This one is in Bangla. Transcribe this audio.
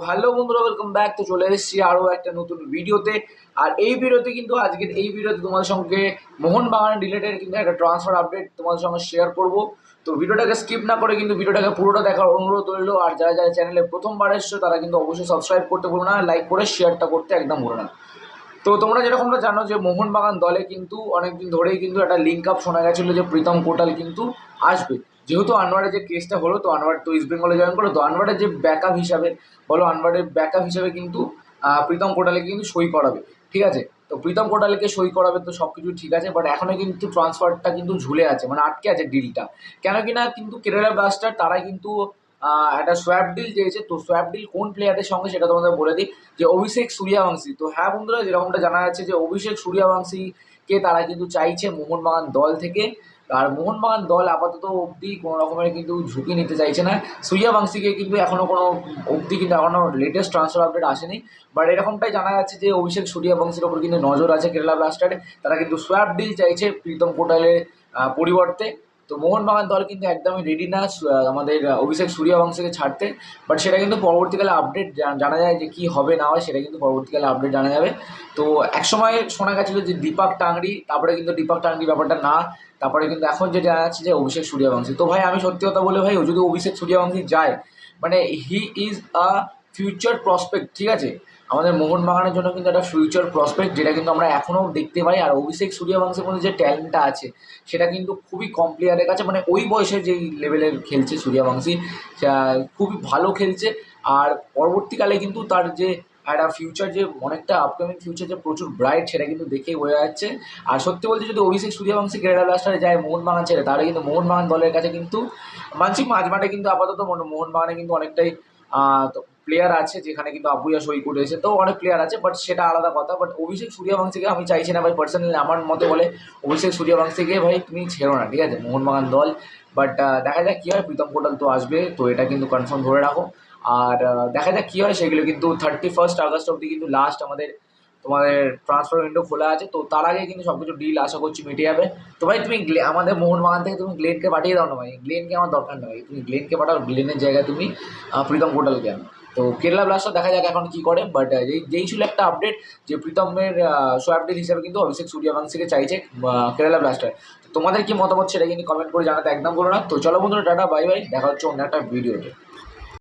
হ্যালো বন্ধুরা, ওয়েলকাম ব্যাক। তো চলে এসেছি আরও একটা নতুন ভিডিওতে। আর এই ভিডিওতে কিন্তু আজকের এই ভিডিওতে তোমাদের সঙ্গে মোহনবাগান রিলেটেড কিন্তু একটা ট্রান্সফার আপডেট তোমাদের সঙ্গে শেয়ার করব। তো ভিডিওটাকে স্কিপ না করে কিন্তু ভিডিওটাকে পুরোটা দেখার অনুরোধ রইলো। আর যারা যারা চ্যানেলে প্রথমবার এসছো তারা কিন্তু অবশ্যই সাবস্ক্রাইব করতে ভুলো না, লাইক করে শেয়ারটা করতে একদম ভুলো না। তো তোমরা যেরকমটা জানো যে মোহনবাগান দলে কিন্তু অনেকদিন ধরেই কিন্তু একটা লিঙ্ক আপ শোনা গেছিলো যে প্রীতম কোটাল কিন্তু আসবে। যেহেতু আনোয়ারের যে কেসটা হলো, তো আনোয়ার তো ইস্ট বেঙ্গলে জয়েন করলো, তো আনোয়ারের যে ব্যাকআপ হিসাবে আনোয়ারের ব্যাকআপ হিসাবে কিন্তু প্রীতম কোটালকে কিন্তু সই করাবে। ঠিক আছে, তো প্রীতম কোটালকে সই করাবে, তো সব কিছু ঠিক আছে, বাট এখনও কিন্তু ট্রান্সফারটা কিন্তু ঝুলে আছে, মানে আটকে আছে ডিলটা। কেন কি না, কিন্তু কেরালা ব্লাস্টার তারা কিন্তু একটা সোয়াপ ডিল চেয়েছে। তো সোয়াপ ডিল কোন প্লেয়ারের সঙ্গে সেটা তোমাদের বলে দিই, যে অভিষেক সূর্যবংশী। তো হ্যাঁ বন্ধুরা, যেরকমটা জানা যাচ্ছে যে অভিষেক সূর্যবংশীকে তারা কিন্তু চাইছে মোহনবাগান দল থেকে। আর মোহনবাগান দল আপাতত অবধি কোনো রকমের কিন্তু ঝুঁকি নিতে চাইছে না। সূর্যবংশীকে কিন্তু এখনও কোনো অবধি কিন্তু এখনও লেটেস্ট ট্রান্সফার আপডেট আসেনি। বাট এরকমটাই জানা যাচ্ছে যে অভিষেক সূর্যবংশীর ওপর কিন্তু নজর আছে কেরালা ব্লাস্টারে। তারা কিন্তু সোয়াপ ডিল চাইছে প্রীতম কোটালের পরিবর্তে। তো মোহনবাগান দল কিন্তু একদমই রেডি না আমাদের অভিষেক সূর্যবংশীকে ছাড়তে। বাট সেটা কিন্তু পরবর্তীকালে আপডেট জানা যায় যে কী হবে না হয়, সেটা কিন্তু পরবর্তীকালে আপডেট জানা যাবে। তো একসময় শোনা গেছিলো যে দীপক টাংরি, তারপরে কিন্তু দীপক টাংরি ব্যাপারটা না, তারপরে কিন্তু এখন যে জানা যাচ্ছে যে অভিষেক সূর্যবংশী। তো ভাই আমি সত্যি কথা বলে ভাই, ও যদি অভিষেক সূর্যবংশী যায়, মানে he is a future prospect. ঠিক আছে, আমাদের মোহনবাগানের জন্য কিন্তু একটা ফিউচার প্রসপেক্ট, যেটা কিন্তু আমরা এখনও দেখতে পাই। আর অভিষেক সূর্যবংশীর মধ্যে যে ট্যালেন্টটা আছে সেটা কিন্তু খুবই কম প্লেয়ারের কাছে, মানে ওই বয়সে যেই লেভেলের খেলছে সূর্যবংশী, খুবই ভালো খেলছে। আর পরবর্তীকালে কিন্তু তার যে একটা ফিউচার, যে অনেকটা আপকামিং ফিউচার যে প্রচুর ব্রাইট, সেটা কিন্তু দেখেই বোঝা যাচ্ছে। আর সত্যি বলতে, যদি অভিষেক সূর্যবংশী কেরালা ব্লাস্টারে যায় মোহনবাগান ছেড়ে, তাহলে কিন্তু মোহনবাগান দলের কাছে কিন্তু মানছি মাঝ মাঠে কিন্তু আপাতত মোহনবাগানে কিন্তু অনেকটাই প্লেয়ার আছে, যেখানে কিন্তু আবুয়া সই করেছে, তো অনেক প্লেয়ার আছে, বাট সেটা আলাদা কথা। বাট অভিষেক সূর্যবংশীকে আমি চাইছি না ভাই, পার্সোনালি আমার মতে বলে অভিষেক সূর্যবংশীকে ভাই তুমি ছেড়ো না, ঠিক আছে, মোহনবাগান দল। বাট দেখা যাক কী হয়। প্রীতম কোটাল তো আসবে, তো এটা কিন্তু কনফার্ম ধরে রাখো। আর দেখা যাক কী হয় সেগুলো। কিন্তু 31 আগস্ট অবধি কিন্তু লাস্ট আমাদের তোমাদের ট্রান্সফার উইন্ডো খোলা আছে। তো তার আগে কিন্তু সব কিছু ডিল আশা করছি মিটে যাবে। তো ভাই তুমি আমাদের মোহনবাগান থেকে তুমি গ্লেনকে পাঠিয়ে দাও না ভাই, গ্লেনকে আমার দরকার নেই ভাই, তুমি গ্লেনকে পাঠাও, গ্লেনের জায়গায় তুমি প্রীতম কোটালকে আনো। তো কেরালা ব্লাস্টার দেখা যাক এখন কী করে। বাট যেই ছিল একটা আপডেট যে প্রীতমের সোয়াপ ডিল হিসাবে কিন্তু অভিষেক সূর্যবংশীকে চাইছে কেরালা ব্লাস্টার। তোমাদের কি মতামত সেটা কিন্তু কমেন্ট করে জানাতে একদম বলো না। তো চলো বন্ধুরা, টাটা বাই বাই, দেখা হচ্ছে অন্য একটা ভিডিওতে।